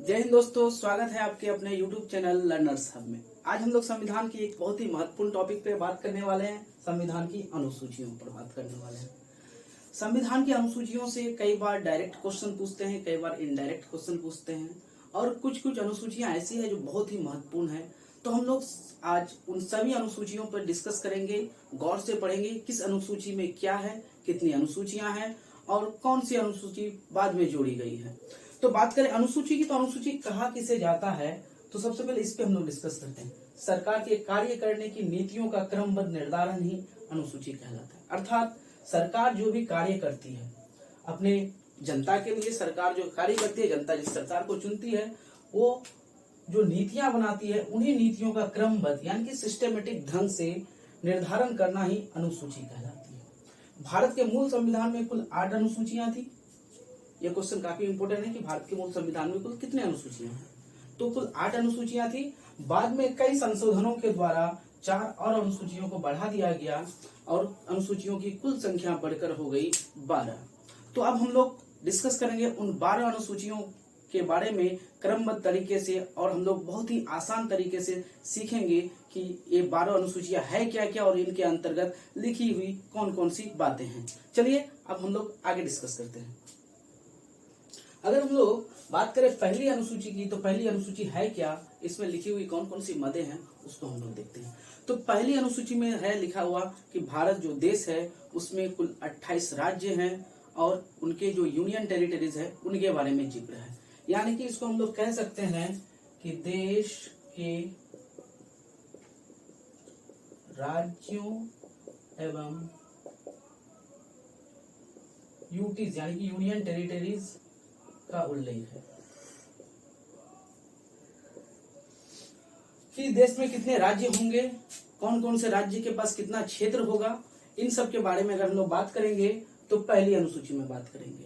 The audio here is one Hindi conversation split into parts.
जय हिंद दोस्तों, स्वागत है आपके अपने YouTube चैनल लर्नर्स हब में। आज हम लोग संविधान की एक बहुत ही महत्वपूर्ण टॉपिक पे बात करने वाले हैं। संविधान की अनुसूचियों पर बात करने वाले हैं। संविधान की अनुसूचियों से कई बार डायरेक्ट क्वेश्चन पूछते हैं, कई बार इनडायरेक्ट क्वेश्चन पूछते हैं और कुछ कुछ अनुसूचियां ऐसी है जो बहुत ही महत्वपूर्ण है। तो हम लोग आज उन सभी अनुसूचियों पर डिस्कस करेंगे, गौर से पढ़ेंगे किस अनुसूची में क्या है, कितनी अनुसूचियां हैं और कौन सी अनुसूची बाद में जोड़ी गई है। तो बात करें अनुसूची की, तो अनुसूची कहा किसे जाता है, तो सबसे पहले इस पे हम लोग डिस्कस करते हैं। सरकार के कार्य करने की नीतियों का क्रमबद्ध निर्धारण ही अनुसूची कहलाता है। अर्थात सरकार जो भी कार्य करती है अपने जनता के लिए, सरकार जो कार्य करती है, जनता जिस सरकार को चुनती है वो जो नीतियां बनाती है, उन्हीं नीतियों का क्रमबद्ध यानी कि सिस्टमेटिक ढंग से निर्धारण करना ही अनुसूची कहलाती है। भारत के मूल संविधान में कुल 8 अनुसूचियां थी। यह क्वेश्चन काफी इंपोर्टेंट है कि भारत के मूल संविधान में कुल कितने अनुसूचियां हैं। तो कुल 8 अनुसूचियां थी। बाद में कई संशोधनों के द्वारा 4 और अनुसूचियों को बढ़ा दिया गया और अनुसूचियों की कुल संख्या बढ़कर हो गई 12। तो अब हम लोग डिस्कस करेंगे उन 12 अनुसूचियों के बारे में क्रमबद्ध तरीके से, और हम लोग बहुत ही आसान तरीके से सीखेंगे कि ये 12 अनुसूचियां है क्या क्या और इनके अंतर्गत लिखी हुई कौन कौन सी बातें हैं। चलिए अब हम लोग आगे डिस्कस करते हैं। अगर हम लोग बात करें पहली अनुसूची की, तो पहली अनुसूची है क्या, इसमें लिखी हुई कौन कौन सी मदें हैं, उसको हम लोग देखते हैं। तो पहली अनुसूची में है लिखा हुआ कि भारत जो देश है उसमें कुल 28 राज्य हैं और उनके जो यूनियन टेरिटरीज है उनके बारे में जिक्र है। यानी कि इसको हम लोग कह सकते हैं कि देश के राज्यों एवं यूटीज यानी कि यूनियन टेरिटरीज का उल्लेख है कि देश में कितने राज्य होंगे, कौन कौन से राज्य के पास कितना क्षेत्र होगा, इन सब के बारे में अगर हम लोग बात करेंगे तो पहली अनुसूची में बात करेंगे।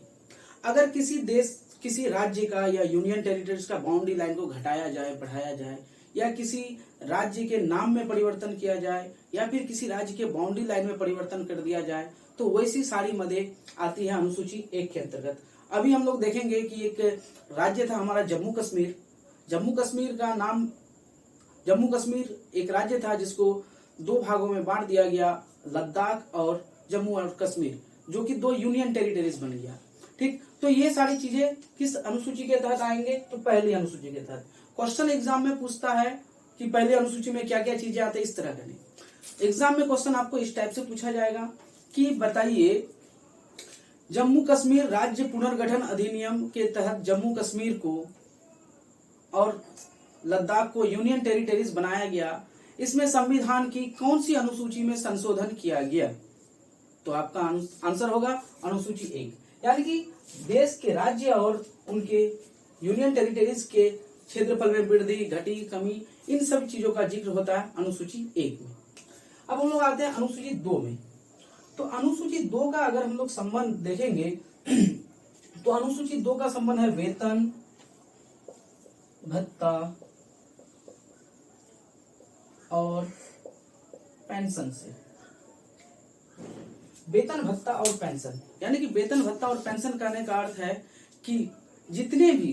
अगर किसी देश, किसी राज्य का या यूनियन टेरिटरीज का बाउंड्री लाइन को घटाया जाए, बढ़ाया जाए, या किसी राज्य के नाम में परिवर्तन किया जाए, या फिर किसी राज्य के बाउंड्री लाइन में परिवर्तन कर दिया जाए, तो वैसी सारी मदें आती है अनुसूची 1 के अंतर्गत। अभी हम लोग देखेंगे कि एक राज्य था हमारा जम्मू कश्मीर। जम्मू कश्मीर का नाम, जम्मू कश्मीर एक राज्य था जिसको 2 भागों में बांट दिया गया, लद्दाख और जम्मू और कश्मीर, जो कि 2 यूनियन टेरिटरीज बन गया। ठीक, तो ये सारी चीजें किस अनुसूची के तहत आएंगे, तो पहली अनुसूची के तहत। क्वेश्चन एग्जाम में पूछता है कि पहली अनुसूची में क्या क्या चीजें आती है, इस तरह का नहीं। एग्जाम में क्वेश्चन आपको इस टाइप से पूछा जाएगा कि बताइए जम्मू कश्मीर राज्य पुनर्गठन अधिनियम के तहत जम्मू कश्मीर को और लद्दाख को यूनियन टेरिटरीज बनाया गया, इसमें संविधान की कौन सी अनुसूची में संशोधन किया गया, तो आपका आंसर होगा अनुसूची 1। यानी कि देश के राज्य और उनके यूनियन टेरिटरीज के क्षेत्रफल में वृद्धि, घटी, कमी, इन सब चीजों का जिक्र होता है अनुसूची 1 में। अब हम लोग आते हैं अनुसूची 2 में। तो अनुसूची 2 का अगर हम लोग संबंध देखेंगे तो अनुसूची 2 का संबंध है वेतन, भत्ता और पेंशन से। वेतन, भत्ता और पेंशन, यानी कि वेतन, भत्ता और पेंशन कहने का अर्थ है कि जितने भी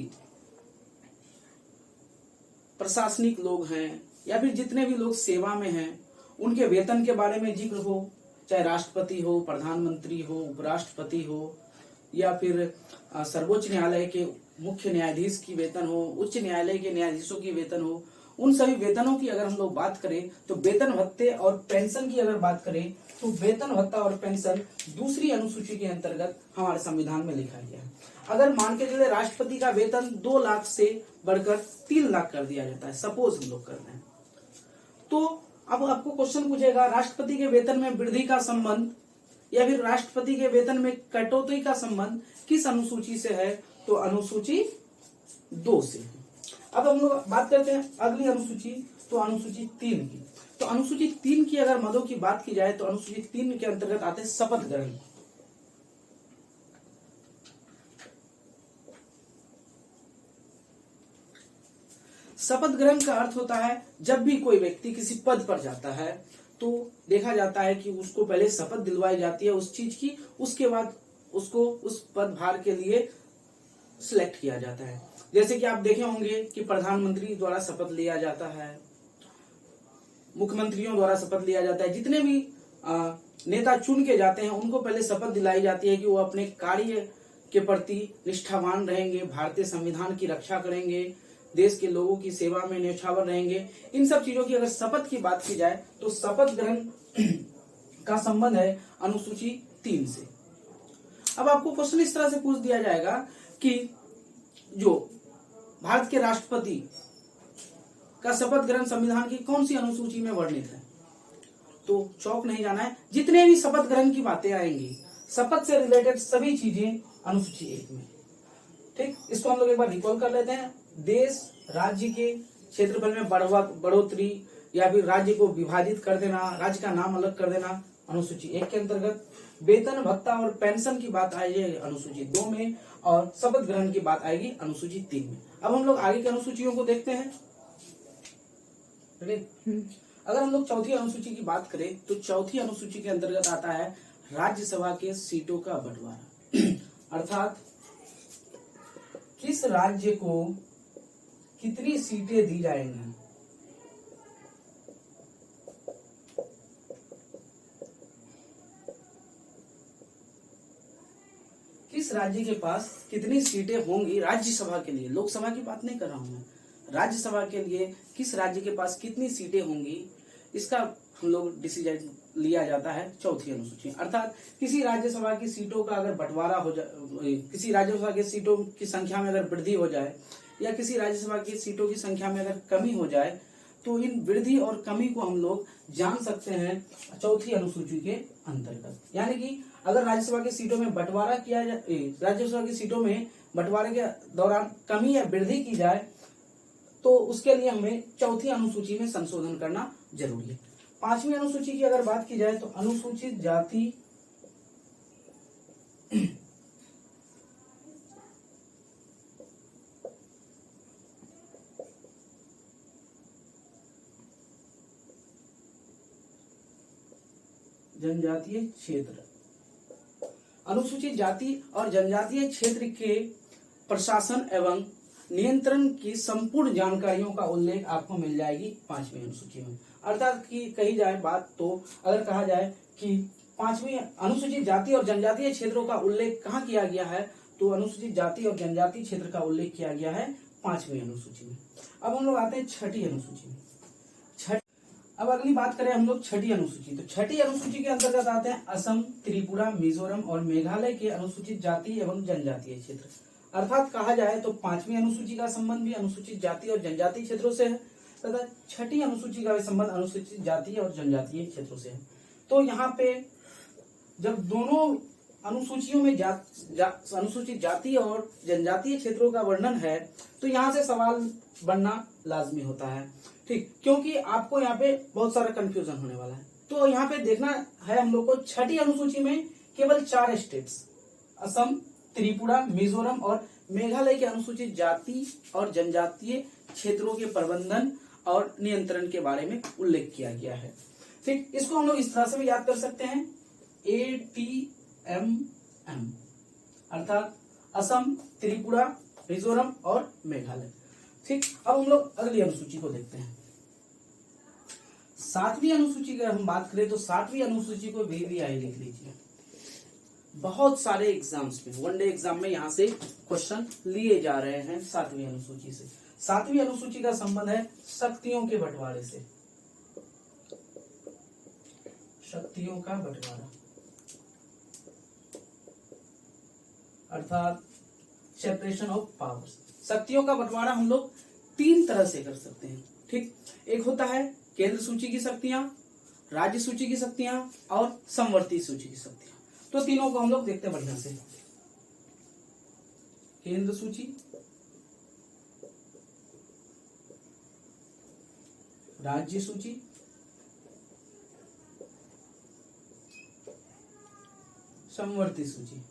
प्रशासनिक लोग हैं या फिर जितने भी लोग सेवा में हैं उनके वेतन के बारे में जिक्र हो, चाहे राष्ट्रपति हो, प्रधानमंत्री हो, उपराष्ट्रपति हो, या फिर सर्वोच्च न्यायालय के मुख्य न्यायाधीश की वेतन हो, उच्च न्यायालय के न्यायाधीशों की वेतन हो, उन सभी वेतनों की अगर हम लोग बात करें तो वेतन, भत्ते और पेंशन की अगर बात करें तो वेतन, भत्ता और पेंशन दूसरी अनुसूची के अंतर्गत हमारे संविधान में लिखा गया है। अगर मान के चले राष्ट्रपति का वेतन 2 लाख से बढ़कर 3 लाख कर दिया जाता है, सपोज हम लोग कर रहे हैं, तो अब आपको क्वेश्चन पूछेगा राष्ट्रपति के वेतन में वृद्धि का संबंध या फिर राष्ट्रपति के वेतन में कटौती का संबंध किस अनुसूची से है, तो अनुसूची 2 से। अब हम लोग बात करते हैं अगली अनुसूची, तो अनुसूची 3 की। तो अनुसूची 3 की अगर मदों की बात की जाए तो अनुसूची 3 के अंतर्गत आते हैं शपथ ग्रहण। शपथ ग्रहण का अर्थ होता है जब भी कोई व्यक्ति किसी पद पर जाता है तो देखा जाता है कि उसको पहले शपथ दिलवाई जाती है उस चीज की, उसके बाद उसको उस पदभार के लिए सिलेक्ट किया जाता है। जैसे कि आप देखे होंगे कि प्रधानमंत्री द्वारा शपथ लिया जाता है, मुख्यमंत्रियों द्वारा शपथ लिया जाता है, जितने भी नेता चुन के जाते हैं उनको पहले शपथ दिलाई जाती है कि वो अपने कार्य के प्रति निष्ठावान रहेंगे, भारतीय संविधान की रक्षा करेंगे, देश के लोगों की सेवा में न्यौछावर रहेंगे। इन सब चीजों की अगर शपथ की बात की जाए तो शपथ ग्रहण का संबंध है अनुसूची 3 से। अब आपको क्वेश्चन इस तरह से पूछ दिया जाएगा कि जो भारत के राष्ट्रपति का शपथ ग्रहण संविधान की कौन सी अनुसूची में वर्णित है, तो चौक नहीं जाना है। जितने भी शपथ ग्रहण की बातें आएंगी, शपथ से रिलेटेड सभी चीजें अनुसूची 1 में। ठीक, इसको हम लोग एक बार रिकॉल कर लेते हैं। देश राज्य के क्षेत्रफल में बढ़ोतरी या फिर राज्य को विभाजित कर देना, राज्य का नाम अलग कर देना, अनुसूची 1 के अंतर्गत। वेतन भत्ता और पेंशन की बात आएगी अनुसूची 2 में, और शपथ ग्रहण की बात आएगी अनुसूची 3 में। अब हम लोग आगे की अनुसूचियों को देखते हैं। अगर हम लोग चौथी अनुसूची की बात करें तो चौथी अनुसूची के अंतर्गत आता है राज्यसभा के सीटों का बंटवारा। अर्थात किस राज्य को कितनी सीटें दी जाएंगी, किस राज्य के पास कितनी सीटें होंगी राज्यसभा के लिए। लोकसभा की बात नहीं कर रहा हूं मैं, राज्यसभा के लिए किस राज्य के पास कितनी सीटें होंगी, इसका हम लोग डिसीजन लिया जाता है चौथी अनुसूची। अर्थात किसी राज्यसभा की सीटों का अगर बंटवारा हो जाए, किसी राज्यसभा की सीटों की संख्या में अगर वृद्धि हो जाए या किसी राज्यसभा की सीटों की संख्या में अगर कमी हो जाए, तो इन वृद्धि और कमी को हम लोग जान सकते हैं चौथी अनुसूची के अंतर्गत। यानी कि अगर राज्यसभा की सीटों में बंटवारा किया जाए, राज्यसभा की सीटों में बंटवारे के दौरान कमी या वृद्धि की जाए, तो उसके लिए हमें चौथी अनुसूची में संशोधन करना जरूरी है। 5वीं अनुसूची की अगर बात की जाए तो अनुसूचित जाति जनजातीय क्षेत्र। अनुसूचित जाति और जनजातीय क्षेत्र के प्रशासन एवं नियंत्रण की संपूर्ण जानकारियों का उल्लेख आपको मिल जाएगी 5वीं अनुसूची में। अर्थात कि कही जाए बात तो अगर कहा जाए कि 5वीं अनुसूचित जाति और जनजातीय क्षेत्रों का उल्लेख कहाँ किया गया है, तो अनुसूचित जाति और जनजातीय क्षेत्र का उल्लेख किया गया है 5वीं अनुसूची में। अब हम लोग आते हैं छठी अनुसूची में। अब अगली बात करें हम लोग छठी अनुसूची, तो छठी अनुसूची के अंतर्गत आते हैं असम, त्रिपुरा, मिजोरम और मेघालय के अनुसूचित जाति एवं जनजातीय क्षेत्र। अर्थात कहा जाए तो 5वीं अनुसूची का संबंध भी अनुसूचित जाति और जनजातीय क्षेत्रों से है तथा छठी अनुसूची का भी संबंध अनुसूचित जाति और जनजातीय क्षेत्रों से है। तो यहाँ पे जब दोनों अनुसूचियों में अनुसूचित जाति और जनजातीय क्षेत्रों का वर्णन है, तो यहाँ से सवाल बनना लाजमी होता है। ठीक, क्योंकि आपको यहाँ पे बहुत सारा कंफ्यूजन होने वाला है। तो यहाँ पे देखना है हम लोग को छठी अनुसूची में केवल 4 स्टेट्स असम, त्रिपुरा, मिजोरम और मेघालय के अनुसूचित जाति और जनजातीय क्षेत्रों के प्रबंधन और नियंत्रण के बारे में उल्लेख किया गया है। ठीक, इसको हम लोग इस तरह से भी याद कर सकते हैं ATMM, अर्थात असम, त्रिपुरा, मिजोरम और मेघालय। ठीक, अब हम लोग अगली अनुसूची को देखते हैं। 7वीं अनुसूची की हम बात करें तो 7वीं अनुसूची को VVI लिख लीजिए। बहुत सारे एग्जाम्स में, वनडे एग्जाम में यहाँ से क्वेश्चन लिए जा रहे हैं 7वीं अनुसूची से। 7वीं अनुसूची का संबंध है शक्तियों के बंटवारे से। शक्तियों का बंटवारा अर्थात सेपरेशन ऑफ पावर्स। शक्तियों का बंटवारा हम लोग 3 तरह से कर सकते हैं। ठीक, एक होता है केंद्र सूची की शक्तियां, राज्य सूची की शक्तियां और समवर्ती सूची की शक्तियां। तो तीनों को हम लोग देखते हैं बढ़िया से। केंद्र सूची, राज्य सूची, समवर्ती सूची।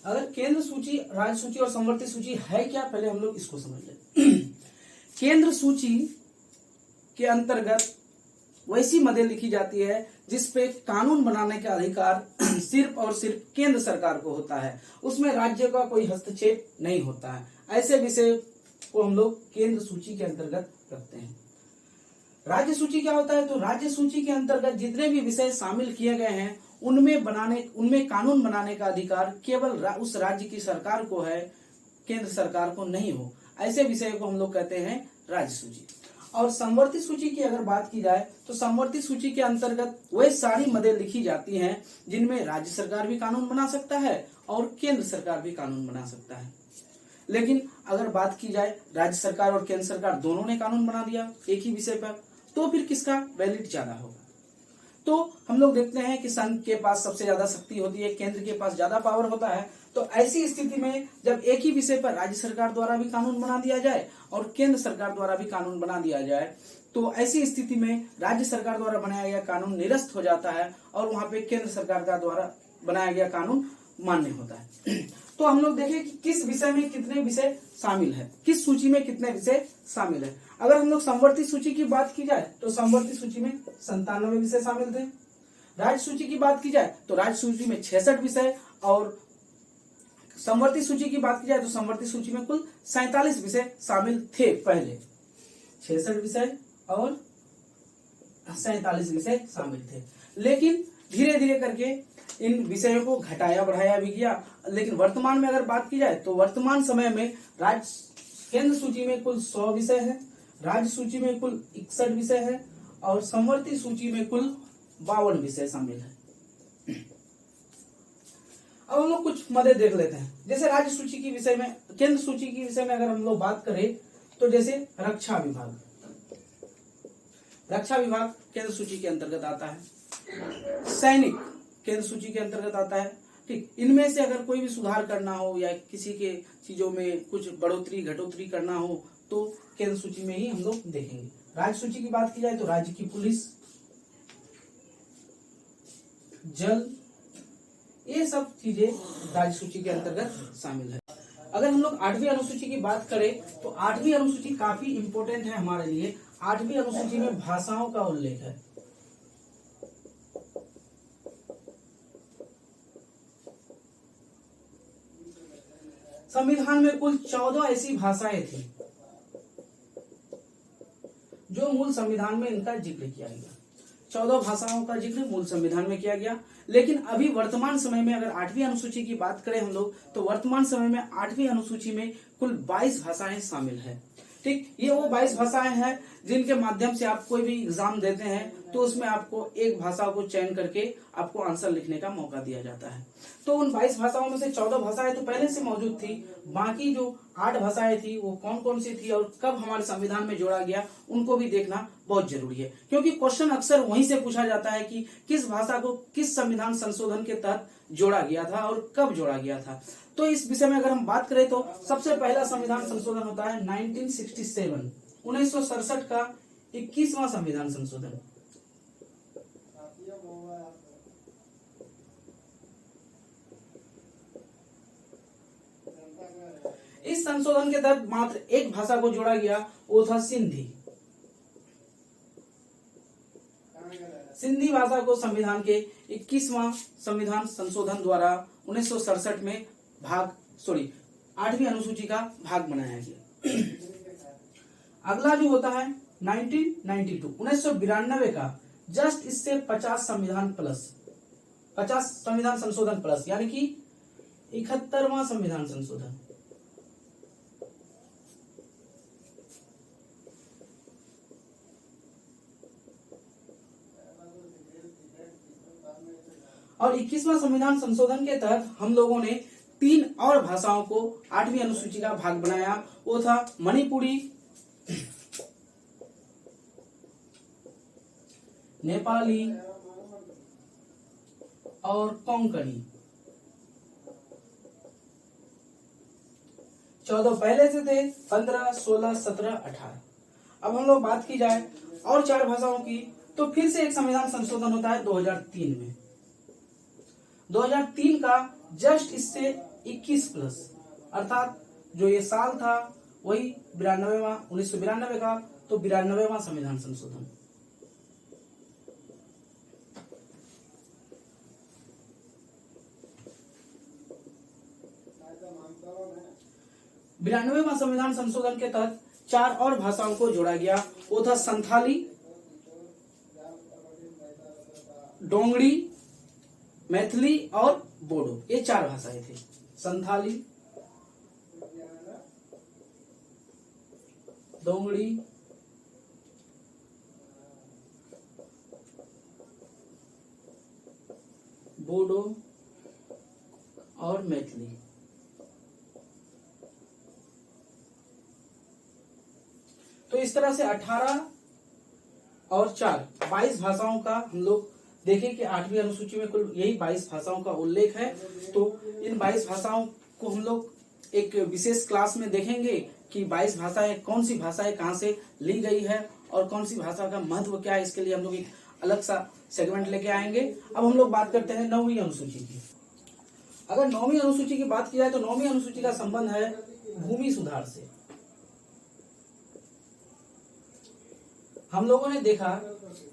अगर केंद्र सूची, राज्य सूची और समवर्ती सूची है क्या, पहले हम लोग इसको समझ लें। केंद्र सूची के अंतर्गत वैसी मदें लिखी जाती है जिस पे कानून बनाने का अधिकार सिर्फ और सिर्फ केंद्र सरकार को होता है, उसमें राज्य का कोई हस्तक्षेप नहीं होता है। ऐसे विषय को हम लोग केंद्र सूची के अंतर्गत रखते हैं। राज्य सूची क्या होता है? तो राज्य सूची के अंतर्गत जितने भी विषय शामिल किए गए हैं उनमें कानून बनाने का अधिकार केवल उस राज्य की सरकार को है, केंद्र सरकार को नहीं हो। ऐसे विषय को हम लोग कहते हैं राज्य सूची। और समवर्ती सूची की अगर बात की जाए तो समवर्ती सूची के अंतर्गत वह सारी मदें लिखी जाती हैं जिनमें राज्य सरकार भी कानून बना सकता है और केंद्र सरकार भी कानून बना सकता है। लेकिन अगर बात की जाए राज्य सरकार और केंद्र सरकार दोनों ने कानून बना दिया एक ही विषय पर, तो फिर किसका वैलिड ज्यादा होगा? तो हम लोग देखते हैं कि संघ के पास सबसे ज्यादा शक्ति होती है, केंद्र के पास ज्यादा पावर होता है। तो ऐसी स्थिति में जब एक ही विषय पर राज्य सरकार द्वारा भी कानून बना दिया जाए और केंद्र सरकार द्वारा भी कानून बना दिया जाए, तो ऐसी स्थिति में राज्य सरकार द्वारा बनाया गया कानून निरस्त हो जाता है और वहां पे केंद्र सरकार का द्वारा बनाया गया कानून मान्य होता है। तो हम लोग देखें कि किस विषय में कितने विषय शामिल है, किस सूची में कितने विषय शामिल है। अगर हम लोग समवर्ती सूची की बात की जाए तो समवर्ती सूची में 97 विषय शामिल थे। राज्य सूची की बात की जाए तो राज्य सूची में 66 विषय और समवर्ती सूची की बात की जाए तो समवर्ती सूची में कुल 47 विषय शामिल थे। पहले 66 विषय और 47 विषय शामिल थे, लेकिन धीरे धीरे करके इन विषयों को घटाया बढ़ाया भी गया। लेकिन वर्तमान में अगर बात की जाए तो वर्तमान समय में केंद्र सूची में कुल 100 विषय है, राज्य सूची में कुल 61 विषय है और समवर्ती सूची में कुल 52 विषय शामिल है। अब हम लोग कुछ मदे देख लेते हैं। जैसे राज्य सूची की विषय में, केंद्र सूची की विषय में अगर हम लोग बात करें तो जैसे रक्षा विभाग केंद्र सूची के अंतर्गत आता है। सैनिक केंद्र सूची के अंतर्गत आता है। ठीक, इनमें से अगर कोई भी सुधार करना हो या किसी के चीजों में कुछ बढ़ोतरी घटोतरी करना हो तो केंद्र सूची में ही हम लोग देखेंगे। राज्य सूची की बात की जाए तो राज्य की पुलिस, जल, ये सब चीजें राज्य सूची के अंतर्गत शामिल है। अगर हम लोग 8वीं अनुसूची की बात करें तो 8वीं अनुसूची काफी इंपॉर्टेंट है हमारे लिए। 8वीं अनुसूची में भाषाओं का उल्लेख है। संविधान में कुल 14 ऐसी भाषाएं थी जो मूल संविधान में इनका जिक्र किया गया। 14 भाषाओं का जिक्र मूल संविधान में किया गया। लेकिन अभी वर्तमान समय में अगर 8वीं अनुसूची की बात करें हम लोग तो वर्तमान समय में 8वीं अनुसूची में कुल 22 भाषाएं शामिल है। ठीक, ये वो 22 भाषाएं हैं जिनके माध्यम से आप कोई भी एग्जाम देते हैं तो उसमें आपको एक भाषा को चयन करके आपको आंसर लिखने का मौका दिया जाता है। तो उन 22 भाषाओं में से 14 भाषाएं तो पहले से मौजूद थी, बाकी जो 8 भाषाएं थी वो कौन कौन सी थी और कब हमारे संविधान में जोड़ा गया, उनको भी देखना बहुत जरूरी है। क्योंकि क्वेश्चन अक्सर वहीं से पूछा जाता है कि किस भाषा को किस संविधान संशोधन के तहत जोड़ा गया था और कब जोड़ा गया था। तो इस विषय में अगर हम बात करें तो सबसे पहला संविधान संशोधन होता है 1967, 1967 का 21वां संविधान संशोधन। इस संशोधन के तहत मात्र एक भाषा को जोड़ा गया, वो था सिंधी। सिंधी भाषा को संविधान के 21वां संविधान संशोधन द्वारा 1967 में 8वीं अनुसूची का भाग बनाया गया। अगला जो होता है 1992 का, जस्ट इससे 50 संविधान संशोधन प्लस, यानी कि 71वां संविधान संशोधन। और 21वां संविधान संशोधन के तहत हम लोगों ने 3 और भाषाओं को 8वीं अनुसूची का भाग बनाया, वो था मणिपुरी, नेपाली और कोंकणी। 14 पहले से थे, 15, 16, 17, 18। अब हम लोग बात की जाए और 4 भाषाओं की तो फिर से एक संविधान संशोधन होता है 2003 में। 2003 का जस्ट इससे 21 प्लस, अर्थात जो ये साल था वही 1992 का, तो 92वां संविधान संशोधन। बिरानवेवां संविधान संशोधन के तहत 4 और भाषाओं को जोड़ा गया। वो था संथाली, डोंगरी, मैथिली और बोडो। ये 4 भाषाएं थी। संथाली, डोंगरी, बोडो और मैथिली। तो इस तरह से 18 और 4 22 भाषाओं का हम लोग देखें कि 8वीं अनुसूची में कुल यही 22 भाषाओं का उल्लेख है। तो इन 22 भाषाओं को हम लोग एक विशेष क्लास में देखेंगे कि 22 भाषाएं कौन सी भाषाएं कहां से ली गई है और कौन सी भाषा का महत्व क्या है। इसके लिए हम लोग एक अलग सा सेगमेंट लेके आएंगे। अब हम लोग बात करते हैं 9वीं अनुसूची की। अगर 9वीं अनुसूची की बात की जाए तो 9वीं अनुसूची का संबंध है भूमि सुधार से। हम लोगों ने देखा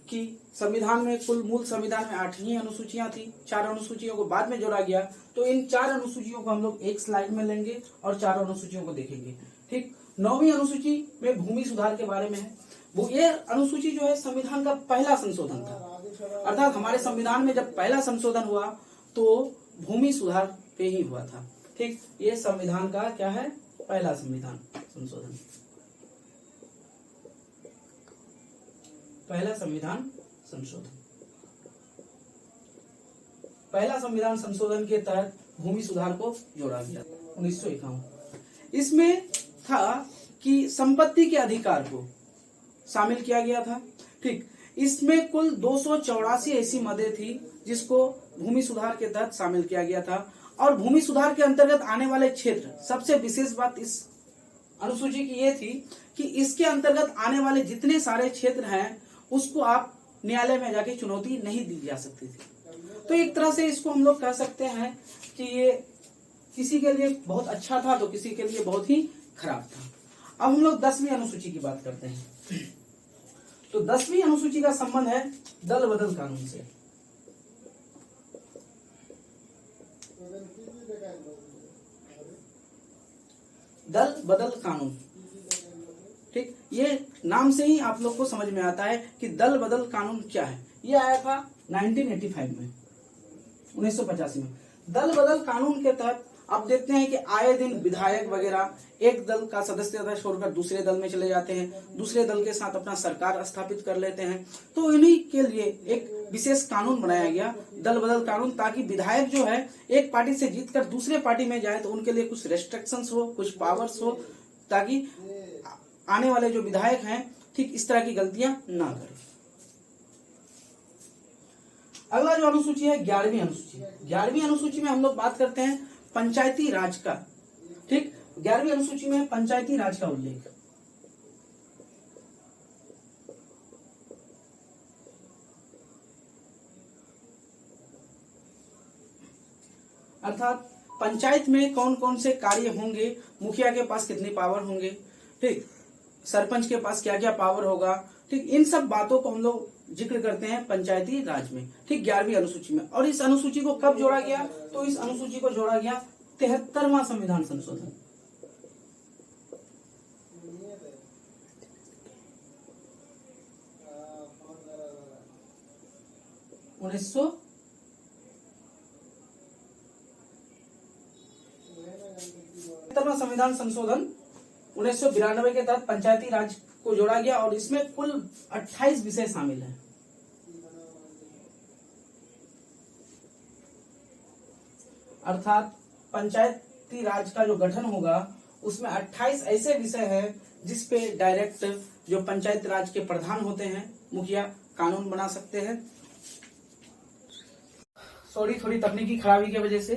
कि संविधान में कुल मूल संविधान में 8 अनुसूचियां थी। 4 अनुसूचियों को बाद में जोड़ा गया। तो इन 4 अनुसूचियों को हम लोग एक स्लाइड में लेंगे और 4 अनुसूचियों को देखेंगे। ठीक, 9वीं अनुसूची में भूमि सुधार के बारे में है। ये अनुसूची जो है संविधान का पहला संशोधन था। अर्थात हमारे संविधान में जब पहला संशोधन हुआ तो भूमि सुधार पे ही हुआ था। ठीक, ये संविधान का क्या है, पहला संविधान संशोधन, पहला संविधान संशोधन। पहला संविधान संशोधन के तहत भूमि सुधार को जोड़ा गया 1951। इसमें था कि संपत्ति के अधिकार को शामिल किया गया था। ठीक, इसमें कुल 284 ऐसी मदें थी जिसको भूमि सुधार के तहत शामिल किया गया था। और भूमि सुधार के अंतर्गत आने वाले क्षेत्र, सबसे विशेष बात इस अनुसूची की ये थी कि इसके अंतर्गत आने वाले जितने सारे क्षेत्र हैं उसको आप न्यायालय में जाके चुनौती नहीं दी जा सकती थी। तो एक तरह से इसको हम लोग कह सकते हैं कि ये किसी के लिए बहुत अच्छा था तो किसी के लिए बहुत ही खराब था। अब हम लोग 10वीं अनुसूची की बात करते हैं। तो 10वीं अनुसूची का संबंध है दल बदल कानून से। दल बदल कानून, ठीक, ये नाम से ही आप लोग को समझ में आता है कि दल बदल कानून क्या है। ये आया था 1985 में, 1985 में। दल बदल कानून के तहत आप देखते हैं कि आए दिन विधायक वगैरह एक दल का सदस्यता छोड़कर दूसरे दल में चले जाते हैं, दूसरे दल के साथ अपना सरकार स्थापित कर लेते हैं। तो इन्हीं के लिए एक विशेष कानून बनाया गया, दल बदल कानून, ताकि विधायक जो है एक पार्टी से जीतकर दूसरे पार्टी में जाए तो उनके लिए कुछ रेस्ट्रिक्शंस हो, कुछ पावर्स हो, ताकि आने वाले जो विधायक हैं ठीक इस तरह की गलतियां ना करें। अगला जो अनुसूची है 11वीं अनुसूची। 11वीं अनुसूची में हम लोग बात करते हैं पंचायती राज का। ठीक, 11वीं अनुसूची में पंचायती राज का उल्लेख। अर्थात पंचायत में कौन कौन से कार्य होंगे, मुखिया के पास कितनी पावर होंगे, ठीक, सरपंच के पास क्या क्या पावर होगा, ठीक, इन सब बातों को हम लोग जिक्र करते हैं पंचायती राज में। ठीक, 11वीं अनुसूची में। और इस अनुसूची को कब जोड़ा गया? तो इस अनुसूची को जोड़ा गया 73वां संविधान संशोधन। संविधान संशोधन 1992 के तहत पंचायती राज को जोड़ा गया और इसमें कुल 28 विषय शामिल हैं। अर्थात पंचायती राज का जो गठन होगा उसमें 28 ऐसे विषय हैं जिसपे डायरेक्ट जो पंचायत राज के प्रधान होते हैं, मुखिया, कानून बना सकते हैं। सॉरी, थोड़ी तकनीकी खराबी की वजह से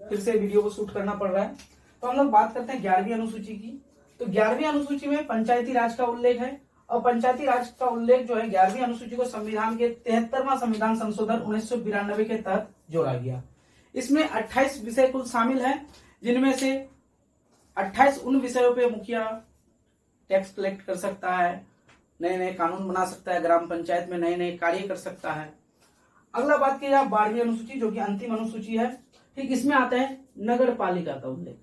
फिर से वीडियो को शूट करना पड़ रहा है। तो हम लोग बात करते हैं 11वीं अनुसूची की। तो 11वीं अनुसूची में पंचायती राज का उल्लेख है और पंचायती राज का उल्लेख जो है 11वीं अनुसूची को संविधान के 73वां संविधान संशोधन 1992 के तहत जोड़ा गया। इसमें 28 विषय कुल शामिल हैं, जिनमें से 28 उन विषयों पे मुखिया टैक्स कलेक्ट कर सकता है, नए नए कानून बना सकता है, ग्राम पंचायत में नए नए कार्य कर सकता है। अगला बात की जाए 12वीं अनुसूची, जो कि अंतिम अनुसूची है, ठीक, इसमें आता है नगर पालिका का उल्लेख।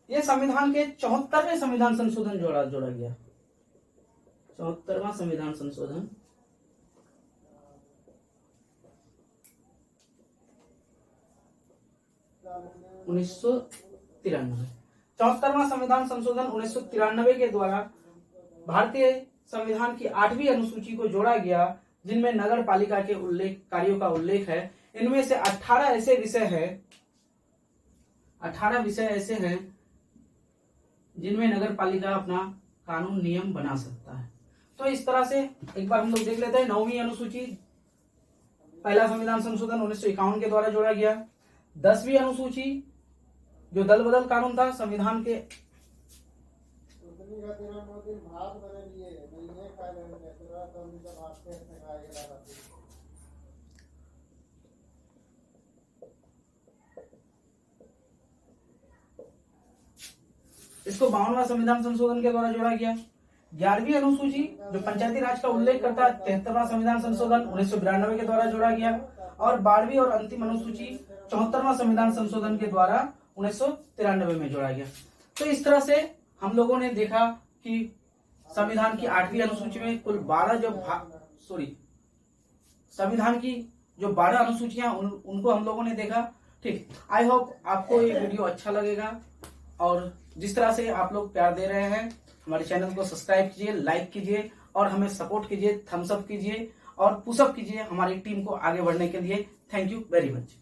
ये संविधान के 74वें संविधान संशोधन जोड़ा गया, 74वां संविधान संशोधन 1993। 74वां संविधान संशोधन 1993 के द्वारा भारतीय संविधान की 8वीं अनुसूची को जोड़ा गया, जिनमें नगर पालिका के कार्यों का उल्लेख है। इनमें से 18 ऐसे विषय ऐसे हैं जिनमें नगर पालिका अपना कानून नियम बना सकता है। तो इस तरह से एक बार हम लोग देख लेते हैं 9वीं अनुसूची, पहला संविधान संशोधन 1951 के द्वारा जोड़ा गया। 10वीं अनुसूची जो दल बदल कानून था संविधान के इसको 52वां संविधान संशोधन के द्वारा जोड़ा गया। 11वीं अनुसूची जो पंचायती राज का उल्लेख करता है 73वां संविधान संशोधन 1992 के द्वारा जोड़ा गया। और 12वीं और अंतिम अनुसूची 74वां संविधान संशोधन के द्वारा 1993 में जोड़ा गया। तो इस तरह से हम लोगों ने देखा कि संविधान की 8वीं अनुसूची में कुल 12 संविधान की जो 12 अनुसूचियां उनको हम लोगों ने देखा। ठीक, आई होप आपको ये वीडियो अच्छा लगेगा, और जिस तरह से आप लोग प्यार दे रहे हैं हमारे चैनल को सब्सक्राइब कीजिए, लाइक कीजिए और हमें सपोर्ट कीजिए, थम्स अप कीजिए और पुशअप कीजिए हमारी टीम को आगे बढ़ने के लिए। Thank you very much.